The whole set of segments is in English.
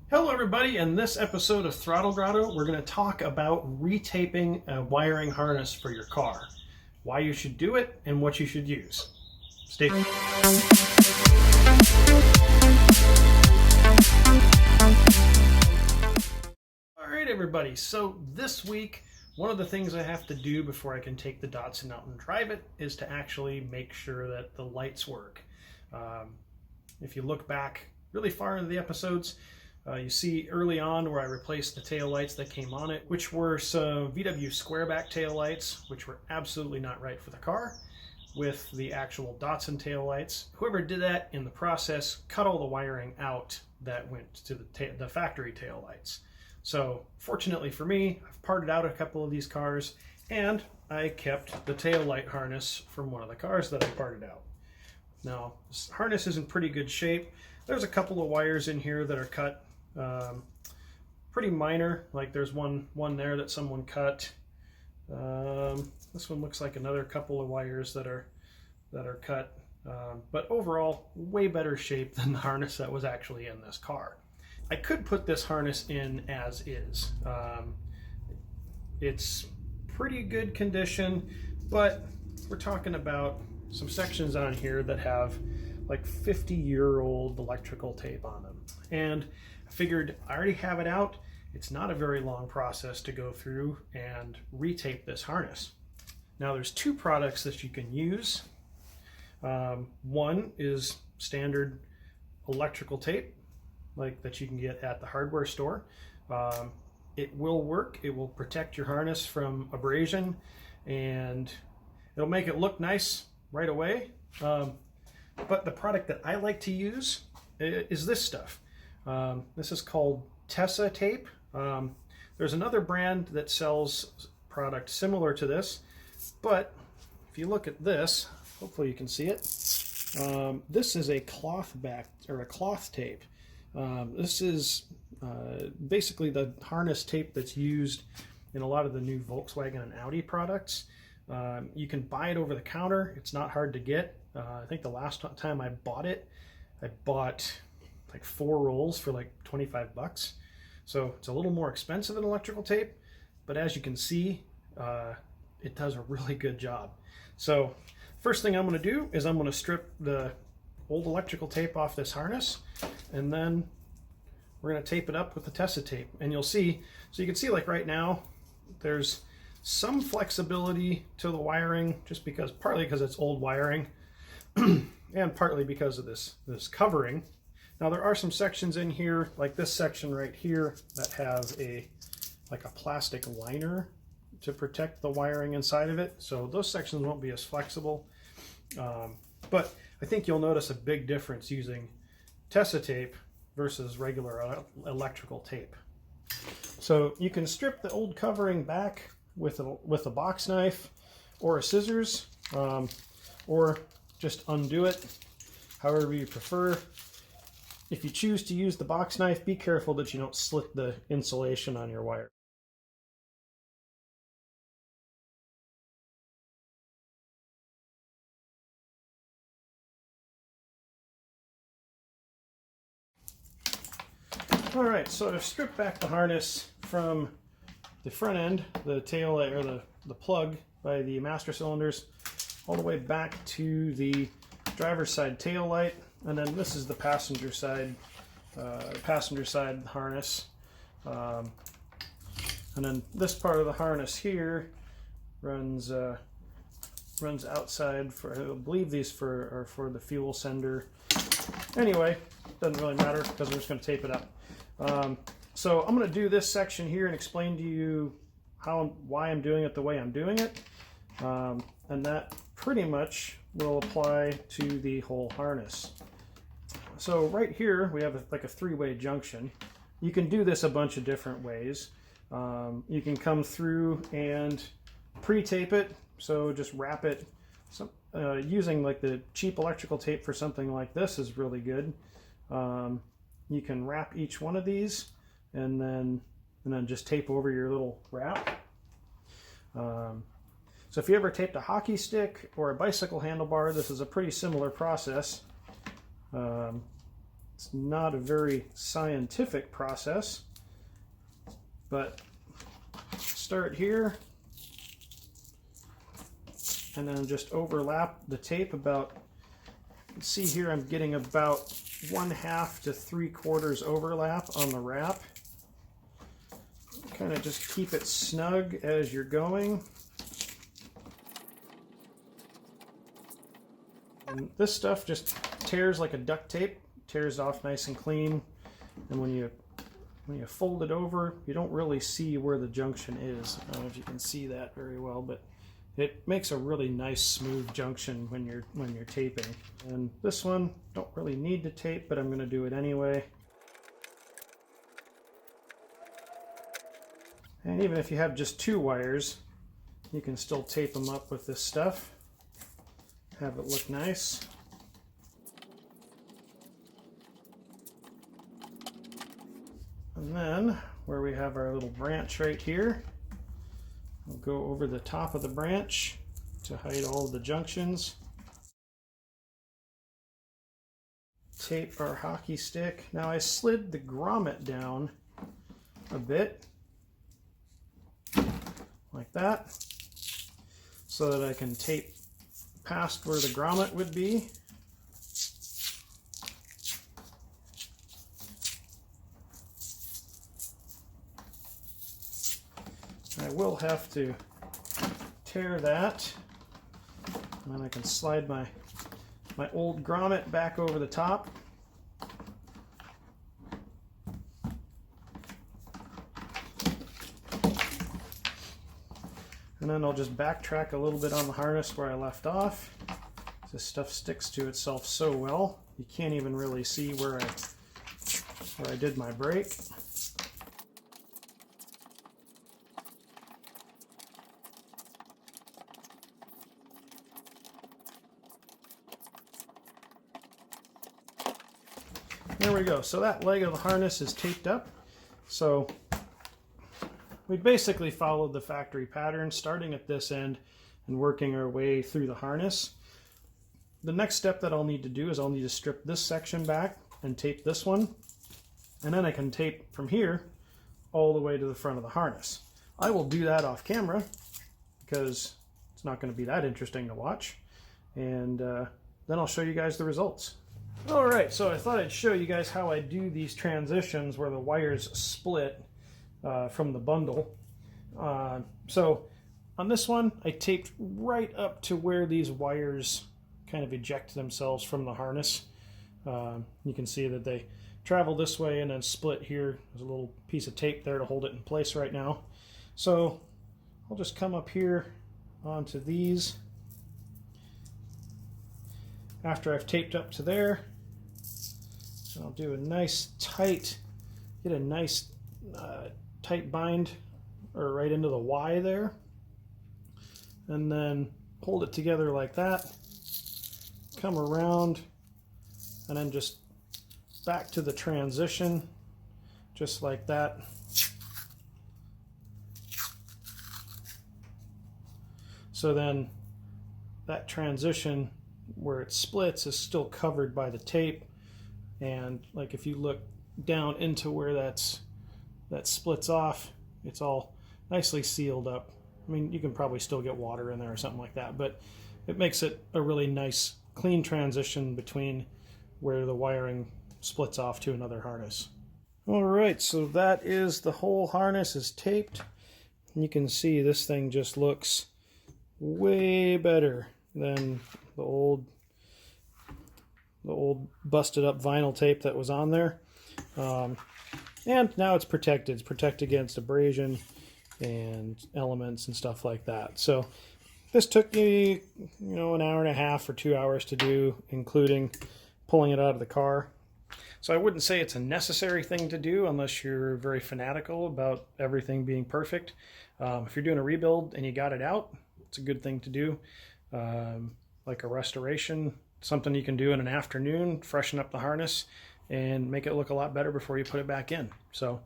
Hello everybody, in this episode of Throttle Grotto, we're going to talk about retaping a wiring harness for your car. Why you should do it and what you should use. Stay tuned. Alright everybody, so this week one of the things I have to do before I can take the Datsun out and drive it is to actually make sure that the lights work. If you look back really far into the episodes, you see early on where I replaced the tail lights that came on it, which were some VW squareback tail lights, which were absolutely not right for the car, with the actual Datsun tail lights. Whoever did that in the process cut all the wiring out that went to the factory tail lights. So fortunately for me, I've parted out a couple of these cars, and I kept the tail light harness from one of the cars that I parted out. Now, this harness is in pretty good shape. There's a couple of wires in here that are cut pretty minor, like there's one there that someone cut. This one looks like another couple of wires that are cut, but overall way better shape than the harness that was actually in this car. I could put this harness in as is. It's pretty good condition, but we're talking about some sections on here that have like 50-year-old electrical tape on them, and I figured I already have it out. It's not a very long process to go through and retape this harness. Now there's two products that you can use. One is standard electrical tape, like that you can get at the hardware store. It will work. It will protect your harness from abrasion, and it'll make it look nice right away. But the product that I like to use is this stuff. This is called TESA tape. There's another brand that sells product similar to this, but if you look at this, hopefully you can see it. This is a cloth tape. This is basically the harness tape that's used in a lot of the new Volkswagen and Audi products. You can buy it over the counter. It's not hard to get. I think the last time I bought it, I bought like 4 rolls for like 25 bucks. So it's a little more expensive than electrical tape, but as you can see, it does a really good job. So first thing I'm going to do is I'm going to strip the old electrical tape off this harness, and then we're going to tape it up with the TESA tape. And you'll see, so you can see like right now, there's some flexibility to the wiring, just because, partly because it's old wiring, and partly because of this covering. Now there are some sections in here, like this section right here, that have like a plastic liner to protect the wiring inside of it. So those sections won't be as flexible. But I think you'll notice a big difference using TESA tape versus regular electrical tape. So you can strip the old covering back with a box knife or a scissors, or just undo it, however you prefer. If you choose to use the box knife, be careful that you don't slit the insulation on your wire. All right, so I've stripped back the harness from the front end, the tail, or the plug by the master cylinders, all the way back to the driver's side tail light, and then this is the passenger side harness, and then this part of the harness here runs outside for, I believe these are for the fuel sender. Anyway, doesn't really matter because I'm just going to tape it up. So I'm going to do this section here and explain to you why I'm doing it the way I'm doing it, and that pretty much will apply to the whole harness. So right here we have like a 3-way junction. You can do this a bunch of different ways. You can come through and pre-tape it, so just wrap it. Using like the cheap electrical tape for something like this is really good. You can wrap each one of these and then just tape over your little wrap. So if you ever taped a hockey stick or a bicycle handlebar, this is a pretty similar process. It's not a very scientific process, but start here and then just overlap the tape about, you can see here I'm getting about 1/2 to 3/4 overlap on the wrap. Kind of just keep it snug as you're going. And this stuff just tears like a duct tape, tears off nice and clean. And when you fold it over, you don't really see where the junction is. I don't know if you can see that very well, but it makes a really nice smooth junction when you're taping. And this one, don't really need to tape, but I'm going to do it anyway. And even if you have just 2 wires, you can still tape them up with this stuff. Have it look nice. And then, where we have our little branch right here, we'll go over the top of the branch to hide all of the junctions. Tape our hockey stick. Now I slid the grommet down a bit, like that, so that I can tape past where the grommet would be. I will have to tear that, and then I can slide my old grommet back over the top. And then I'll just backtrack a little bit on the harness where I left off. This stuff sticks to itself so well, you can't even really see where I did my break. There we go. So that leg of the harness is taped up. So we basically followed the factory pattern, starting at this end and working our way through the harness. The next step that I'll need to do is I'll need to strip this section back and tape this one. And then I can tape from here all the way to the front of the harness. I will do that off camera because it's not going to be that interesting to watch. And then I'll show you guys the results. Alright, so I thought I'd show you guys how I do these transitions where the wires split from the bundle. So on this one, I taped right up to where these wires kind of eject themselves from the harness. You can see that they travel this way and then split here. There's a little piece of tape there to hold it in place right now. So I'll just come up here onto these after I've taped up to there. And I'll do a nice tight, get a nice tight bind or right into the Y there, and then hold it together like that, come around, and then just back to the transition just like that. So then that transition where it splits is still covered by the tape, and like if you look down into where that splits off, it's all nicely sealed up. I mean, you can probably still get water in there or something like that, but it makes it a really nice clean transition between where the wiring splits off to another harness. All right, so that is the whole harness is taped. And you can see this thing just looks way better than the old busted up vinyl tape that was on there. And now it's protected. It's protected against abrasion and elements and stuff like that. So this took me, an hour and a half or 2 hours to do, including pulling it out of the car. So I wouldn't say it's a necessary thing to do unless you're very fanatical about everything being perfect. If you're doing a rebuild and you got it out, it's a good thing to do. Like a restoration, something you can do in an afternoon, freshen up the harness and make it look a lot better before you put it back in. So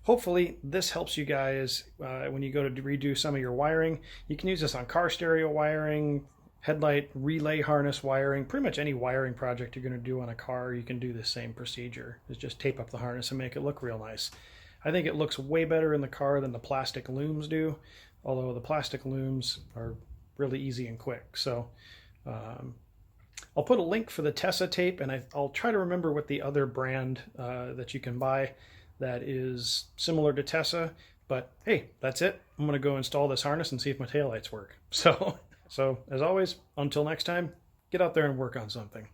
hopefully this helps you guys when you go to redo some of your wiring. You can use this on car stereo wiring, headlight relay harness wiring, pretty much any wiring project you're going to do on a car, you can do the same procedure. Is just tape up the harness and make it look real nice. I think it looks way better in the car than the plastic looms do, although the plastic looms are really easy and quick. So I'll put a link for the TESA tape, and I'll try to remember what the other brand that you can buy that is similar to TESA. But hey, that's it. I'm going to go install this harness and see if my taillights work. So as always, until next time, get out there and work on something.